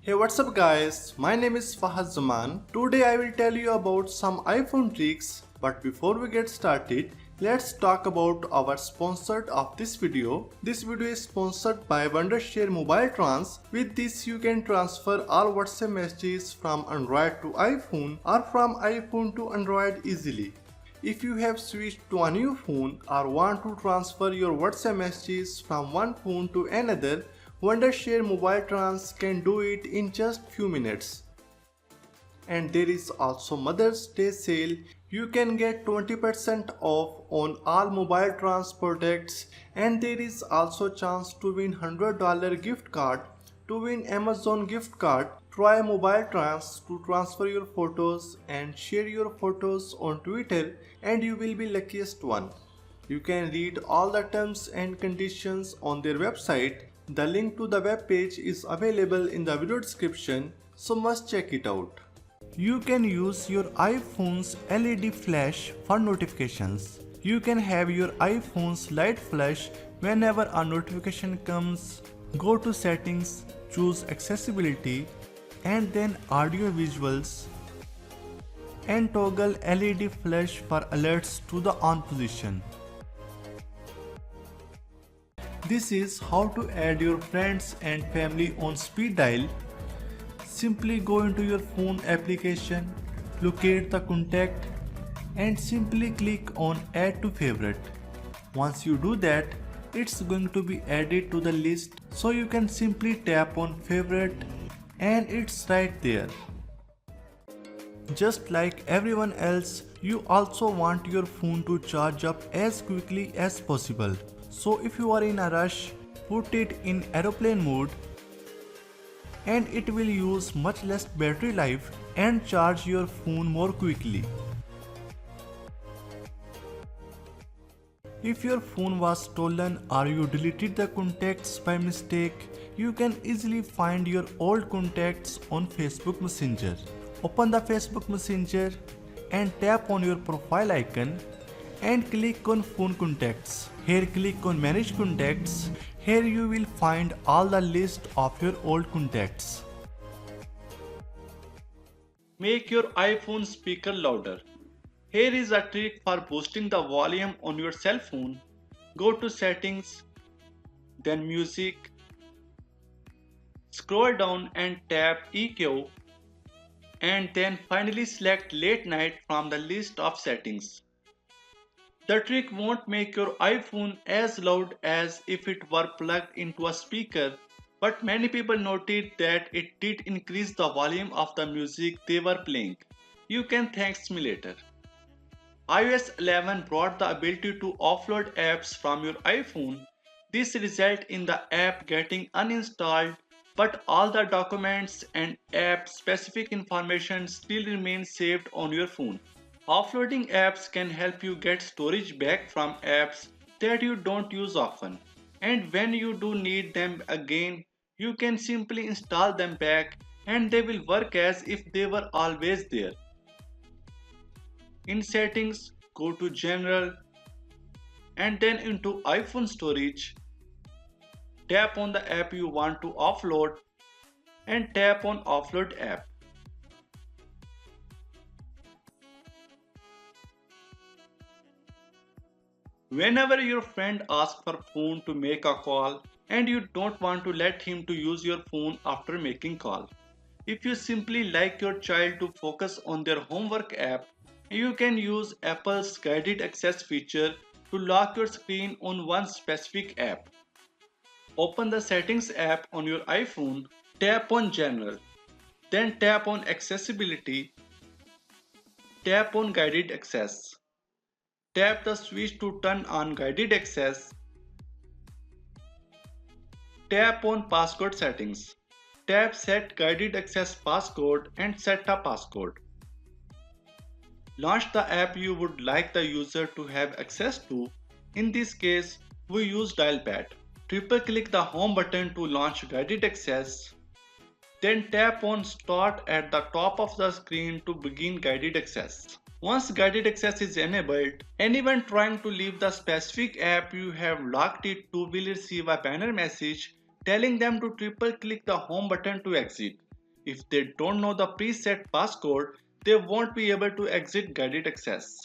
Hey, what's up guys? My name is Fahad Zaman. Today I will tell you about some iPhone tricks. But before we get started, let's talk about our sponsor of this video. This video is sponsored by Wondershare Mobile Trans. With this you can transfer all WhatsApp messages from Android to iPhone or from iPhone to Android easily. If you have switched to a new phone or want to transfer your WhatsApp messages from one phone to another, Wondershare Mobile Trans can do it in just few minutes. And there is also Mother's Day sale. You can get 20% off on all mobile trans products, and there is also chance to win $100 gift card. To win Amazon gift card, try mobile trans to transfer your photos and share your photos on Twitter and you will be luckiest one. You can read all the terms and conditions on their website. The link to the web page is available in the video description, so must check it out. You can use your iPhone's LED flash for notifications. You can have your iPhone's light flash whenever a notification comes. Go to settings, choose accessibility and then audio visuals and toggle LED flash for alerts to the on position. This is how to add your friends and family on speed dial. Simply go into your phone application, locate the contact and simply click on add to favorite. Once you do that, it's going to be added to the list, so you can simply tap on favorite and it's right there. Just like everyone else, you also want your phone to charge up as quickly as possible. So if you are in a rush, put it in aeroplane mode and it will use much less battery life and charge your phone more quickly. If your phone was stolen or you deleted the contacts by mistake, you can easily find your old contacts on Facebook Messenger. Open the Facebook Messenger and tap on your profile icon and click on phone contacts. Here click on manage contacts. Here you will find all the list of your old contacts. Make your iPhone speaker louder. Here is a trick for boosting the volume on your cell phone. Go to settings, then music. Scroll down and tap EQ and then finally select late night from the list of settings. The trick won't make your iPhone as loud as if it were plugged into a speaker, but many people noted that it did increase the volume of the music they were playing. You can thank me later. iOS 11 brought the ability to offload apps from your iPhone. This resulted in the app getting uninstalled, but all the documents and app specific information still remains saved on your phone. Offloading apps can help you get storage back from apps that you don't use often. And when you do need them again, you can simply install them back and they will work as if they were always there. In settings, go to general and then into iPhone storage. Tap on the app you want to offload and tap on offload app. Whenever your friend asks for phone to make a call and you don't want to let him to use your phone after making call. If you simply like your child to focus on their homework app, you can use Apple's guided access feature to lock your screen on one specific app. Open the settings app on your iPhone, tap on general, then tap on accessibility, tap on guided access. Tap the switch to turn on guided access. Tap on passcode settings. Tap set guided access passcode and set a passcode. Launch the app you would like the user to have access to. In this case, we use Dialpad. Triple click the home button to launch guided access. Then tap on start at the top of the screen to begin guided access. Once guided access is enabled, anyone trying to leave the specific app you have locked it to will receive a banner message telling them to triple click the home button to exit. If they don't know the preset passcode, they won't be able to exit guided access.